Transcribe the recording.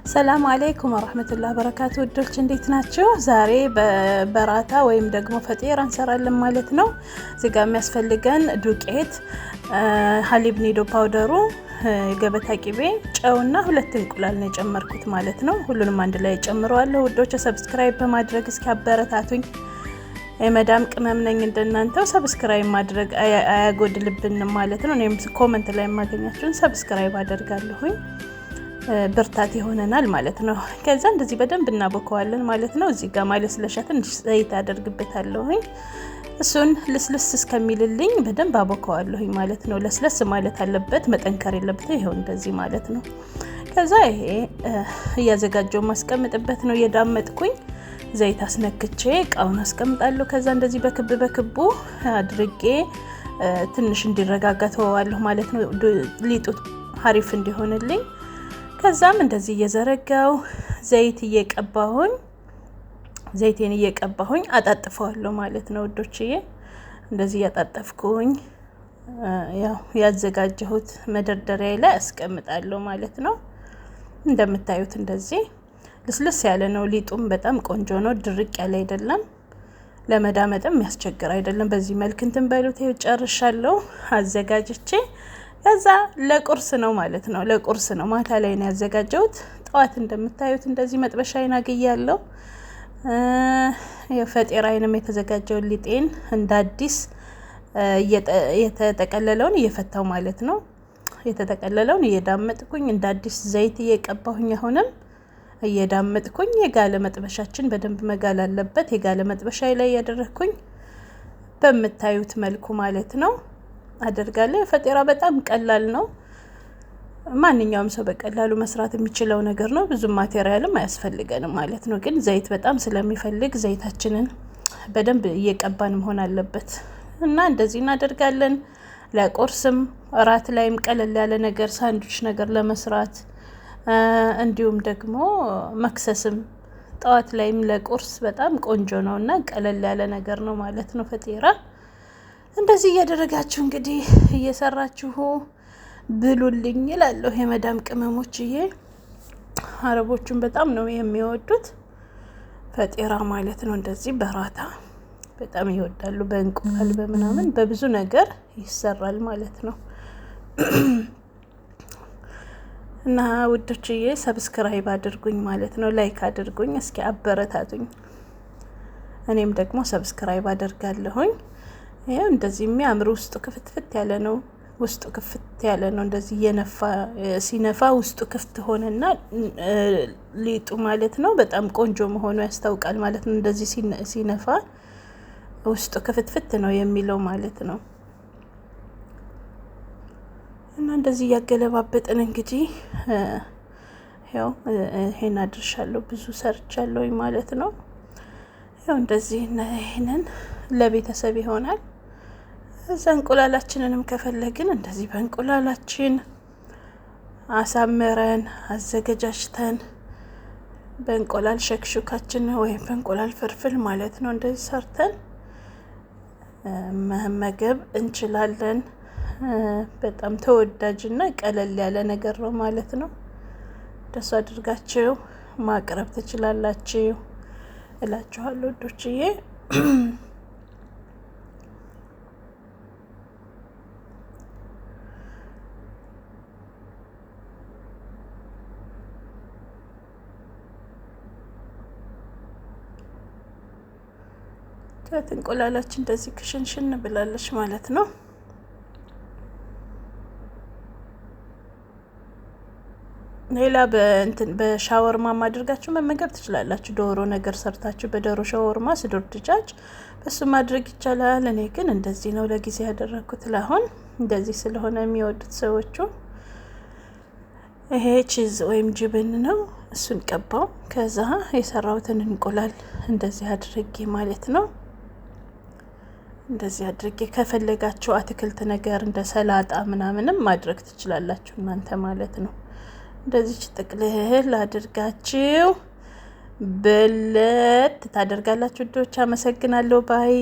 ሰላም አለይኩም ወራህመቱላሂ ወበረካቱ። ውዶች እንዴት ናችሁ? ዛሬ በበራታ ወይም ደግሞ ፈጢራ እንሰራለን ማለት ነው። እዚህ ጋር የሚያስፈልገን ዱቄት፣ ሀሊብ ኒዶ ፓውደሩ፣ ገበታ ቂቤ፣ ጨውና 2 እንቁላል ነው የጨመርኩት ማለት ነው። ሁሉንም አንድ ላይ ጨምረዋለሁ። ውዶች ሰብስክራይብ በማድረግ እስኪ አበረታቱኝ። የመዳም ቅመም ነኝ እንደናንተው። ሰብስክራይብ ማድረግ አያጎድልብንም ማለት ነው። እኔም ኮመንት ላይ የማገኛችሁን ሰብስክራይብ አደርጋለሁኝ። ብርታት ይሆነናል ማለት ነው። ከዛ እንደዚህ በደንብ እናቦከዋለን ማለት ነው። እዚህ ጋር ማለስለሻ ትንሽ ዘይት አደርግበታለሁኝ። እሱን ልስልስ እስከሚልልኝ በደንብ አቦከዋለሁኝ ማለት ነው። ለስለስ ማለት አለበት፣ መጠንከር የለበትም። ይሄው እንደዚህ ማለት ነው። ከዛ ይሄ እያዘጋጀው ማስቀምጥበት ነው። እየዳመጥኩኝ ዘይት አስነክቼ እቃውን አስቀምጣለሁ። ከዛ እንደዚህ በክቡ አድርጌ ትንሽ እንዲረጋጋ ተወዋለሁ ማለት ነው። ሊጡ ሀሪፍ እንዲሆንልኝ። ከዛም እንደዚህ እየዘረጋው ዘይቴን እየቀባሁኝ አጣጥፈዋለሁ ማለት ነው ውዶችዬ። እንደዚህ እያጣጠፍኩኝ ያው ያዘጋጀሁት መደርደሪያ ላይ አስቀምጣለሁ ማለት ነው። እንደምታዩት እንደዚህ ልስልስ ያለ ነው። ሊጡም በጣም ቆንጆ ነው። ድርቅ ያለ አይደለም። ለመዳመጥም ያስቸግር አይደለም። በዚህ መልክ እንትን በሉት። ጨርሻለሁ አዘጋጅቼ። ከዛ ለቁርስ ነው ማለት ነው። ለቁርስ ነው ማታ ላይ ነው ያዘጋጀሁት። ጠዋት እንደምታዩት እንደዚህ መጥበሻዬን አግያለሁ። የፈጢራዬንም የተዘጋጀውን ሊጤን እንደ አዲስ የተጠቀለለውን እየፈታው ማለት ነው። የተጠቀለለውን እየዳመጥኩኝ እንደ አዲስ ዘይት እየቀባሁኝ አሁንም እየዳመጥኩኝ። የጋለ መጥበሻችን በደንብ መጋል አለበት። የጋለ መጥበሻዬ ላይ ያደረኩኝ በምታዩት መልኩ ማለት ነው አደርጋለሁ። ፈጢራ በጣም ቀላል ነው። ማንኛውም ሰው በቀላሉ መስራት የሚችለው ነገር ነው። ብዙ ማቴሪያልም አያስፈልገንም ማለት ነው። ግን ዘይት በጣም ስለሚፈልግ ዘይታችንን በደንብ እየቀባን መሆን አለበት እና እንደዚህ እናደርጋለን። ለቁርስም እራት ላይም ቀለል ያለ ነገር ሳንድዊች ነገር ለመስራት እንዲሁም ደግሞ መክሰስም ጠዋት ላይም ለቁርስ በጣም ቆንጆ ነው እና ቀለል ያለ ነገር ነው ማለት ነው ፈጢራ። እንደዚህ እያደረጋችሁ እንግዲህ እየሰራችሁ ብሉልኝ እላለሁ የመዳም ቅመሞችዬ። አረቦቹን በጣም ነው የሚወዱት ፈጢራ ማለት ነው። እንደዚህ በራታ በጣም ይወዳሉ። በእንቁላል በምናምን በብዙ ነገር ይሰራል ማለት ነው። እና ውዶችዬ ሰብስክራይብ አድርጉኝ ማለት ነው። ላይክ አድርጉኝ፣ እስኪ አበረታቱኝ። እኔም ደግሞ ሰብስክራይብ አደርጋለሁኝ። ይሄው እንደዚህ የሚያምር ውስጡ ክፍት ያለ ነው። ውስጡ ክፍት ያለ ነው። እንደዚህ ሲነፋ ውስጡ ክፍት ሆነና ሊጡ ማለት ነው በጣም ቆንጆ መሆኑ ያስታውቃል ማለት ነው። እንደዚህ ሲነፋ ውስጡ ክፍት ነው የሚለው ማለት ነው። እና እንደዚህ ያገለባበጥን እንግዲህ ያው ይሄን አድርሻለሁ። ብዙ ሰርቻለሁ ማለት ነው። ያው እንደዚህ ይሄንን ለቤተሰብ ይሆናል። እዛ እንቁላላችንንም ከፈለግን እንደዚህ በእንቁላላችን አሳምረን አዘገጃጅተን በእንቁላል ሸክሹካችን ወይም በእንቁላል ፍርፍር ማለት ነው እንደዚህ ሰርተን መመገብ እንችላለን። በጣም ተወዳጅና ቀለል ያለ ነገር ነው ማለት ነው። ደስ አድርጋችሁ ማቅረብ ትችላላችሁ እላችኋለሁ ውዶችዬ። እንቁላላችን እንደዚህ ክሽንሽን ብላለች ማለት ነው። ሌላ በሻወርማ ማድረጋችሁ መመገብ ትችላላችሁ። ዶሮ ነገር ሰርታችሁ በዶሮ ሻወርማ ስዶር ድጃጅ በሱ ማድረግ ይቻላል። እኔ ግን እንደዚህ ነው ለጊዜ ያደረኩት። ለአሁን እንደዚህ ስለሆነ የሚወዱት ሰዎቹ። ይሄ ቺዝ ወይም ጅብን ነው። እሱን ቀባው። ከዛ የሰራሁትን እንቁላል እንደዚህ አድርጌ ማለት ነው እንደዚህ አድርጌ ከፈለጋችሁ አትክልት ነገር እንደ ሰላጣ ምናምንም ማድረግ ትችላላችሁ እናንተ ማለት ነው። እንደዚህ ጥቅልል አድርጋችሁ በለት ታደርጋላችሁ። ዶች አመሰግናለሁ ባይ